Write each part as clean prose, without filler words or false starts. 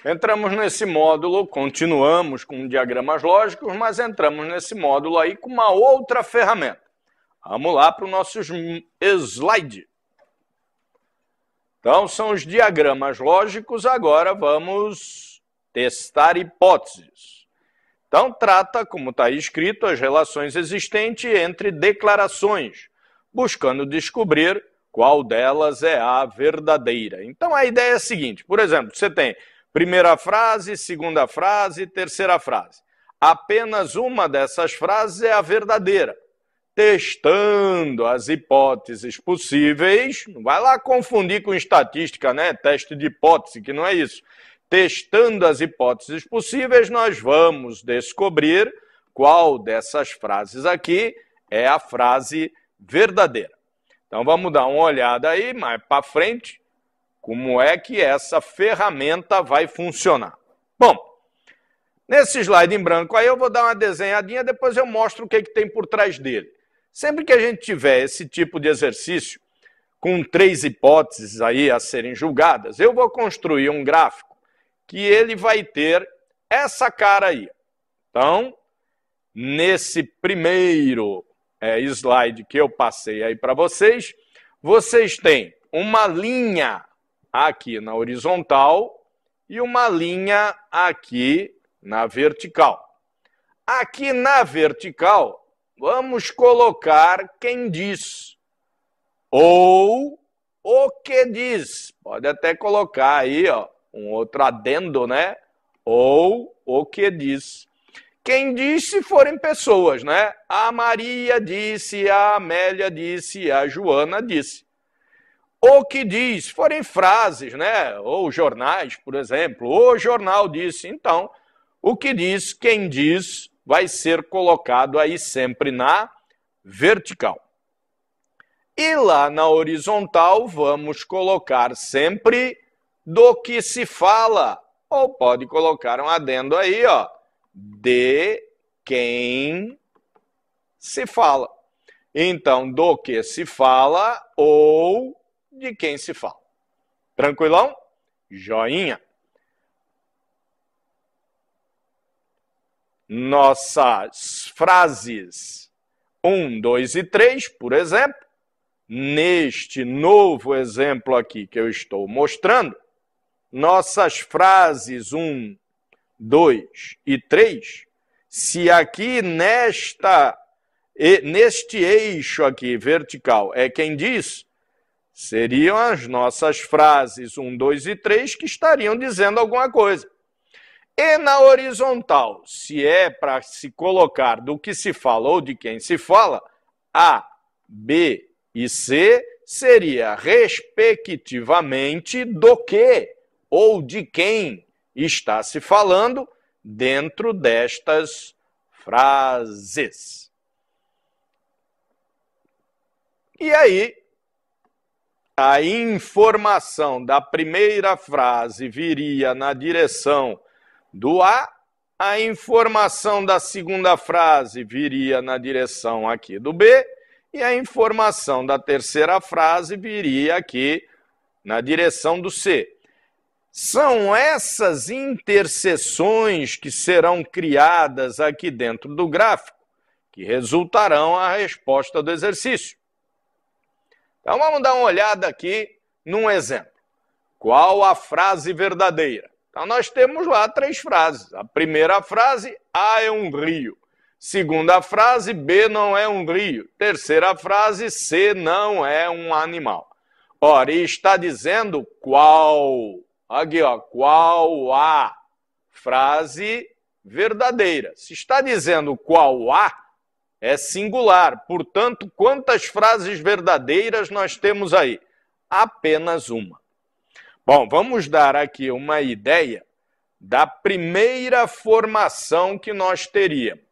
Entramos nesse módulo, continuamos com diagramas lógicos, mas entramos nesse módulo aí com uma outra ferramenta. Vamos lá para o nosso slide. Então, são os diagramas lógicos, agora vamos testar hipóteses. Então, trata, como está aí escrito, as relações existentes entre declarações, buscando descobrir qual delas é a verdadeira. Então, a ideia é a seguinte, por exemplo, você tem primeira frase, segunda frase, terceira frase. Apenas uma dessas frases é a verdadeira. Testando as hipóteses possíveis, não vai lá confundir com estatística, né? Teste de hipótese, que não é isso. Testando as hipóteses possíveis, nós vamos descobrir qual dessas frases aqui é a frase verdadeira. Então vamos dar uma olhada aí, mais para frente, como é que essa ferramenta vai funcionar. Bom, nesse slide em branco aí eu vou dar uma desenhadinha, depois eu mostro o que tem por trás dele. Sempre que a gente tiver esse tipo de exercício, com 3 hipóteses aí a serem julgadas, eu vou construir um gráfico que ele vai ter essa cara aí. Então, nesse primeiro slide que eu passei aí para vocês, vocês têm uma linha aqui na horizontal e uma linha aqui na vertical. Aqui na vertical, vamos colocar quem diz, ou o que diz. Pode até colocar aí, ó, um outro adendo, né? Ou o que diz. Quem diz se forem pessoas, né? A Maria disse, a Amélia disse, a Joana disse. O que diz, forem frases, né? Ou jornais, por exemplo, o jornal disse. Então, o que diz, quem diz, vai ser colocado aí sempre na vertical. E lá na horizontal, vamos colocar sempre do que se fala. Ou pode colocar um adendo aí, ó, de quem se fala. Então, do que se fala ou de quem se fala. Tranquilão? Joinha. Nossas frases 1, 2 e 3, por exemplo, neste novo exemplo aqui que eu estou mostrando, nossas frases 1, 2 e 3, se aqui neste eixo aqui vertical é quem diz, seriam as nossas frases 1, 2 e 3 que estariam dizendo alguma coisa. E na horizontal, se é para se colocar do que se fala ou de quem se fala, A, B e C seria, respectivamente, do que ou de quem está se falando dentro destas frases. E aí, a informação da primeira frase viria na direção do A, a informação da segunda frase viria na direção aqui do B, e a informação da terceira frase viria aqui na direção do C. São essas interseções que serão criadas aqui dentro do gráfico que resultarão a resposta do exercício. Então vamos dar uma olhada aqui num exemplo. Qual a frase verdadeira? Então nós temos lá 3 frases. A primeira frase, A é um rio. Segunda frase, B não é um rio. Terceira frase, C não é um animal. Ora, e está dizendo qual? Aqui, ó, qual a frase verdadeira? Se está dizendo qual a, é singular. Portanto, quantas frases verdadeiras nós temos aí? Apenas uma. Bom, vamos dar aqui uma ideia da primeira formação que nós teríamos.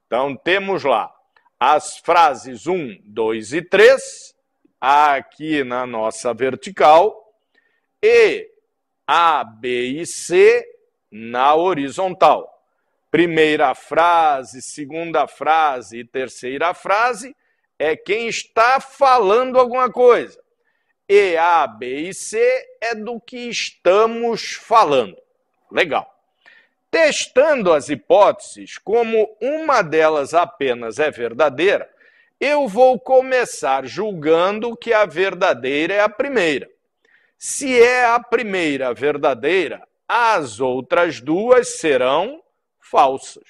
Então, temos lá as frases 1, 2 e 3, aqui na nossa vertical, e A, B e C na horizontal. Primeira frase, segunda frase e terceira frase é quem está falando alguma coisa. E A, B e C é do que estamos falando. Legal. Testando as hipóteses, como uma delas apenas é verdadeira, eu vou começar julgando que a verdadeira é a primeira. Se é a primeira verdadeira, as outras duas serão falsas.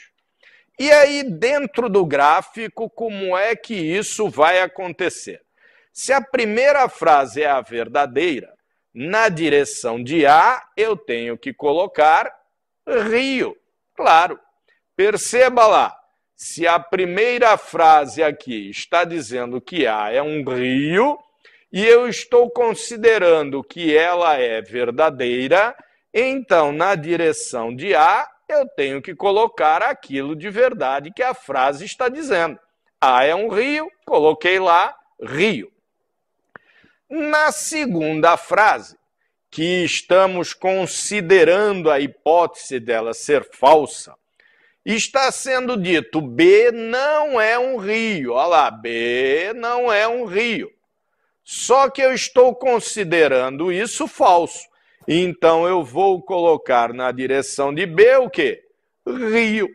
E aí, dentro do gráfico, como é que isso vai acontecer? Se a primeira frase é a verdadeira, na direção de A, eu tenho que colocar rio. Claro. Perceba lá, se a primeira frase aqui está dizendo que A é um rio, e eu estou considerando que ela é verdadeira, então, na direção de A, eu tenho que colocar aquilo de verdade que a frase está dizendo. A é um rio, coloquei lá rio. Na segunda frase, que estamos considerando a hipótese dela ser falsa, está sendo dito B não é um rio. Olha lá, B não é um rio. Só que eu estou considerando isso falso. Então, eu vou colocar na direção de B o quê? Rio.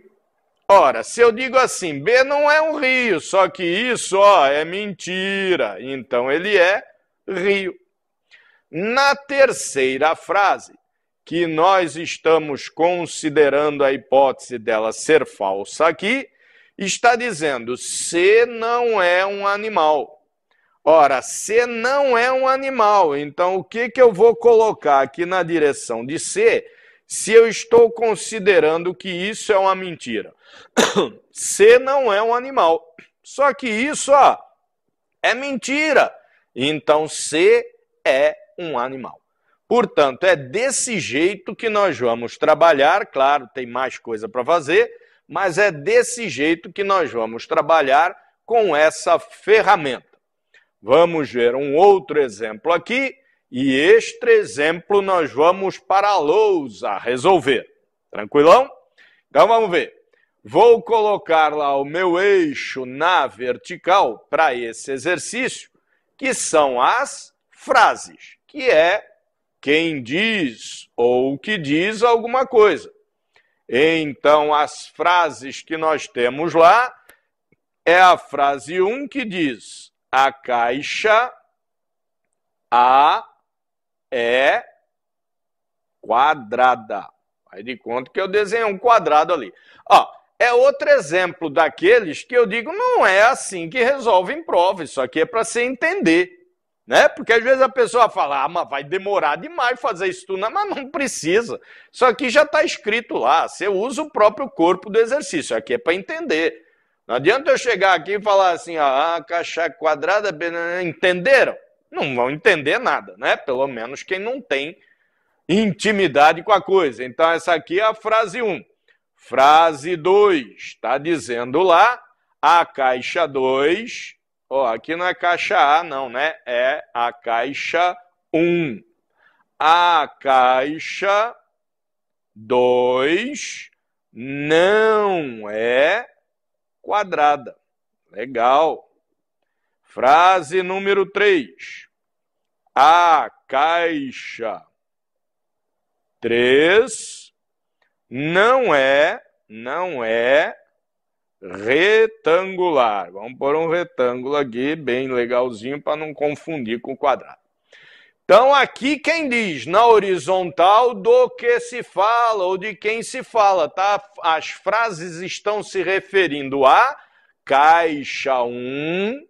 Ora, se eu digo assim, B não é um rio, só que isso é mentira. Então, ele é rio. Na terceira frase, que nós estamos considerando a hipótese dela ser falsa aqui, está dizendo C não é um animal. Ora, C não é um animal, então o que eu vou colocar aqui na direção de C se eu estou considerando que isso é uma mentira? C não é um animal, só que isso é mentira, então C é um animal. Portanto, é desse jeito que nós vamos trabalhar, claro, tem mais coisa para fazer, mas é desse jeito que nós vamos trabalhar com essa ferramenta. Vamos ver um outro exemplo aqui, e este exemplo nós vamos para a lousa resolver. Tranquilão? Então vamos ver. Vou colocar lá o meu eixo na vertical para esse exercício, que são as frases, que é quem diz ou que diz alguma coisa. Então, as frases que nós temos lá é a frase 1 que diz: a caixa A é quadrada. Aí de conta que eu desenhei um quadrado ali. É outro exemplo daqueles que eu digo, não é assim que resolve em prova. Isso aqui é para você entender, né? Porque às vezes a pessoa fala, mas vai demorar demais fazer isso tudo. Mas não precisa. Isso aqui já está escrito lá. Você usa o próprio corpo do exercício. Isso aqui é para entender. Não adianta eu chegar aqui e falar assim, a caixa quadrada, entenderam? Não vão entender nada, né? Pelo menos quem não tem intimidade com a coisa. Então, essa aqui é a frase 1. Frase 2, está dizendo lá, a caixa 2, aqui não é caixa A não, né? É a caixa 1. A caixa 2 não é quadrada. Legal. Frase número 3. A caixa 3 não é retangular. Vamos pôr um retângulo aqui, bem legalzinho, para não confundir com o quadrado. Então, aqui quem diz na horizontal do que se fala ou de quem se fala, tá? As frases estão se referindo a caixa 1,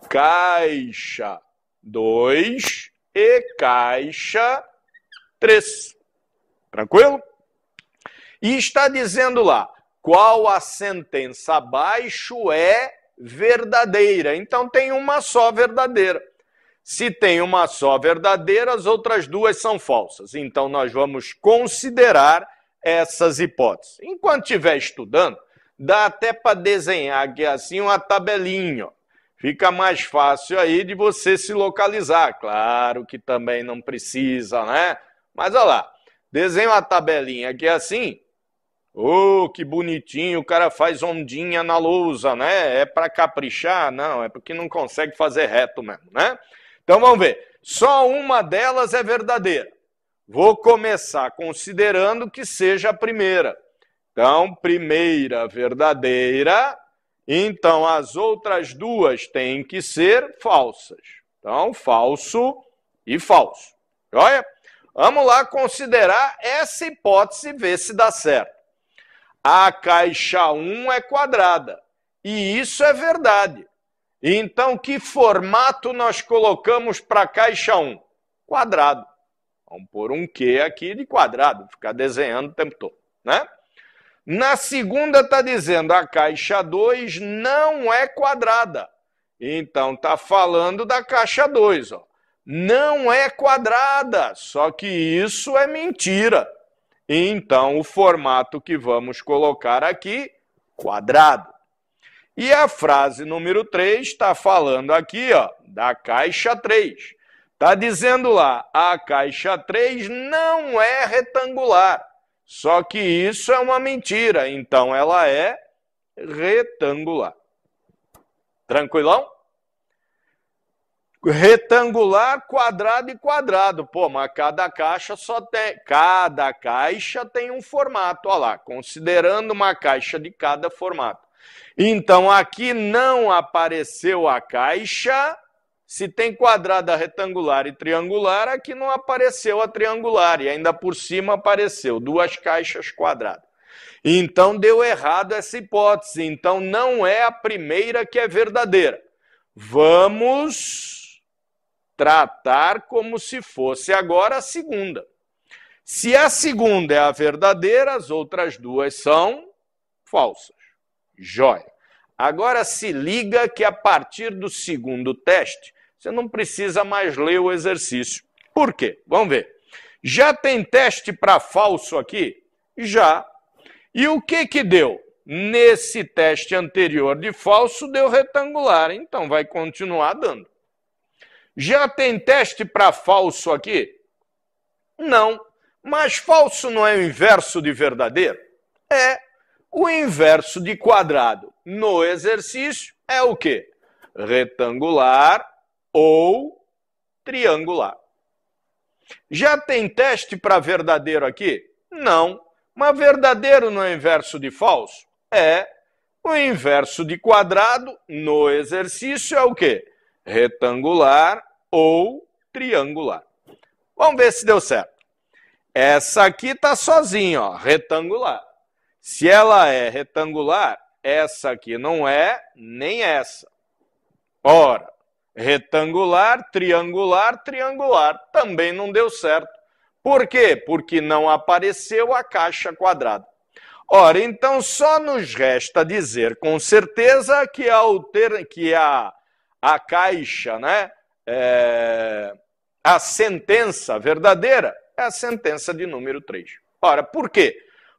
caixa 2 e caixa 3. Tranquilo? E está dizendo lá, qual a sentença abaixo é verdadeira. Então, tem uma só verdadeira. Se tem uma só verdadeira, as outras duas são falsas. Então, nós vamos considerar essas hipóteses. Enquanto estiver estudando, dá até para desenhar aqui assim uma tabelinha. Fica mais fácil aí de você se localizar. Claro que também não precisa, né? Mas olha lá, desenha uma tabelinha aqui assim, Oh, que bonitinho, o cara faz ondinha na lousa, né? É para caprichar? Não, é porque não consegue fazer reto mesmo, né? Então vamos ver. Só uma delas é verdadeira. Vou começar considerando que seja a primeira. Então, primeira verdadeira. Então, as outras duas têm que ser falsas. Então, falso e falso. Olha, vamos lá considerar essa hipótese e ver se dá certo. A caixa 1 é quadrada. E isso é verdade. Então, que formato nós colocamos para a caixa 1? Quadrado. Vamos pôr um Q aqui de quadrado, ficar desenhando o tempo todo, né? Na segunda está dizendo a caixa 2 não é quadrada. Então, está falando da caixa 2. Ó. Não é quadrada, só que isso é mentira. Então, o formato que vamos colocar aqui, quadrado. E a frase número 3 está falando aqui, ó, da caixa 3. Está dizendo lá, a caixa 3 não é retangular. Só que isso é uma mentira, então ela é retangular. Tranquilão? Retangular, quadrado e quadrado. Pô, mas cada caixa tem um formato, olha lá, considerando uma caixa de cada formato. Então aqui não apareceu a caixa. Se tem quadrada, retangular e triangular, aqui não apareceu a triangular. E ainda por cima apareceu duas caixas quadradas. Então deu errado essa hipótese. Então não é a primeira que é verdadeira. Vamos tratar como se fosse agora a segunda. Se a segunda é a verdadeira, as outras duas são falsas. Jóia. Agora se liga que a partir do segundo teste, você não precisa mais ler o exercício. Por quê? Vamos ver. Já tem teste para falso aqui? Já. E o que deu? Nesse teste anterior de falso, deu retangular. Então, vai continuar dando. Já tem teste para falso aqui? Não. Mas falso não é o inverso de verdadeiro? É. O inverso de quadrado no exercício é o quê? Retangular ou triangular. Já tem teste para verdadeiro aqui? Não. Mas verdadeiro não é inverso de falso? É. O inverso de quadrado no exercício é o quê? Retangular ou triangular. Vamos ver se deu certo. Essa aqui está sozinha, ó, retangular. Se ela é retangular, essa aqui não é nem essa. Ora, retangular, triangular, triangular. Também não deu certo. Por quê? Porque não apareceu a caixa quadrada. Ora, então só nos resta dizer com certeza que a caixa, né, a sentença verdadeira é a sentença de número 3. Ora, por quê?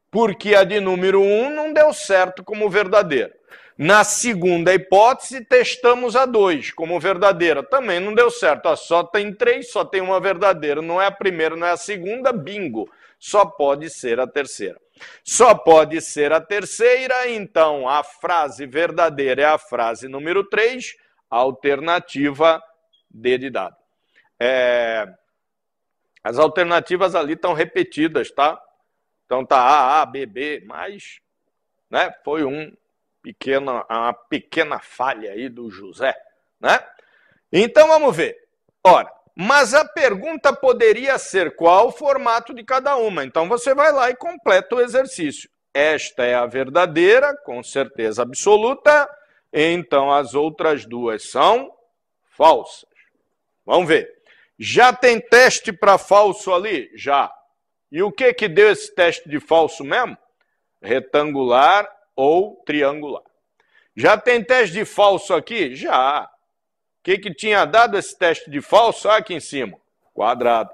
Porque a de número 1 não deu certo como verdadeira. Na segunda hipótese, testamos a 2 como verdadeira. Também não deu certo. Ó, só tem 3, só tem uma verdadeira. Não é a primeira, não é a segunda, bingo. Só pode ser a terceira. Só pode ser a terceira, então a frase verdadeira é a frase número 3, alternativa D de dado. As alternativas ali estão repetidas, tá? Então tá A, B, B, mas né, foi uma pequena falha aí do José, né? Então vamos ver. Ora, mas a pergunta poderia ser qual o formato de cada uma. Então você vai lá e completa o exercício. Esta é a verdadeira, com certeza absoluta. Então as outras duas são falsas. Vamos ver. Já tem teste para falso ali? Já. E o que deu esse teste de falso mesmo? Retangular ou triangular. Já tem teste de falso aqui? Já. O que tinha dado esse teste de falso? Aqui em cima. Quadrado.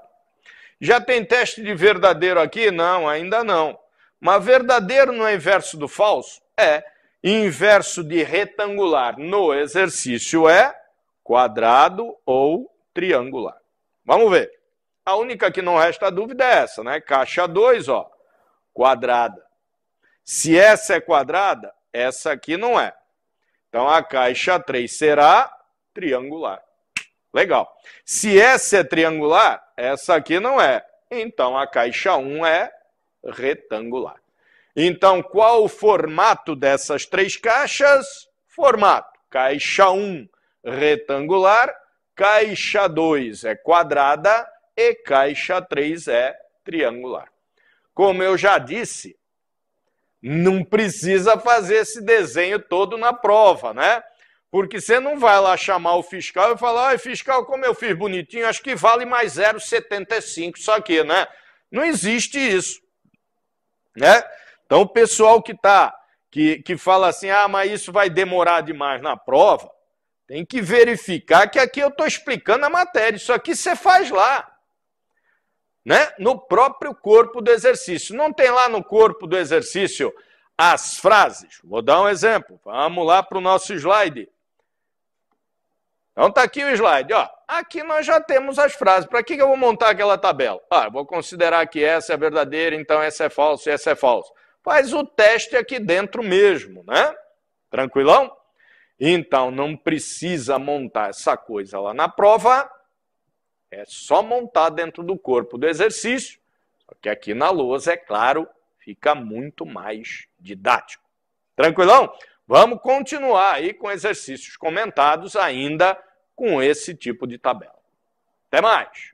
Já tem teste de verdadeiro aqui? Não, ainda não. Mas verdadeiro não é inverso do falso? É. Inverso de retangular no exercício é quadrado ou triangular. Vamos ver. A única que não resta dúvida é essa, né? Caixa 2, ó, quadrada. Se essa é quadrada, essa aqui não é. Então, a caixa 3 será triangular. Legal. Se essa é triangular, essa aqui não é. Então, a caixa 1 é retangular. Então, qual o formato dessas três caixas? Formato. Caixa 1, retangular. Caixa 2 é quadrada. E caixa 3 é triangular. Como eu já disse, não precisa fazer esse desenho todo na prova, né? Porque você não vai lá chamar o fiscal e falar, ai, fiscal, como eu fiz bonitinho, acho que vale mais 0,75 isso aqui, né? Não existe isso, né? Então, o pessoal que fala assim, ah, mas isso vai demorar demais na prova, tem que verificar que aqui eu estou explicando a matéria, isso aqui você faz lá, né? No próprio corpo do exercício. Não tem lá no corpo do exercício as frases? Vou dar um exemplo, vamos lá para o nosso slide. Então está aqui o slide, ó. Aqui nós já temos as frases. Para que eu vou montar aquela tabela? Ah, eu vou considerar que essa é verdadeira, então essa é falsa e essa é falsa. Faz o teste aqui dentro mesmo, né? Tranquilão? Então não precisa montar essa coisa lá na prova, é só montar dentro do corpo do exercício. Só que aqui na lousa, é claro, fica muito mais didático. Tranquilão? Vamos continuar aí com exercícios comentados ainda com esse tipo de tabela. Até mais!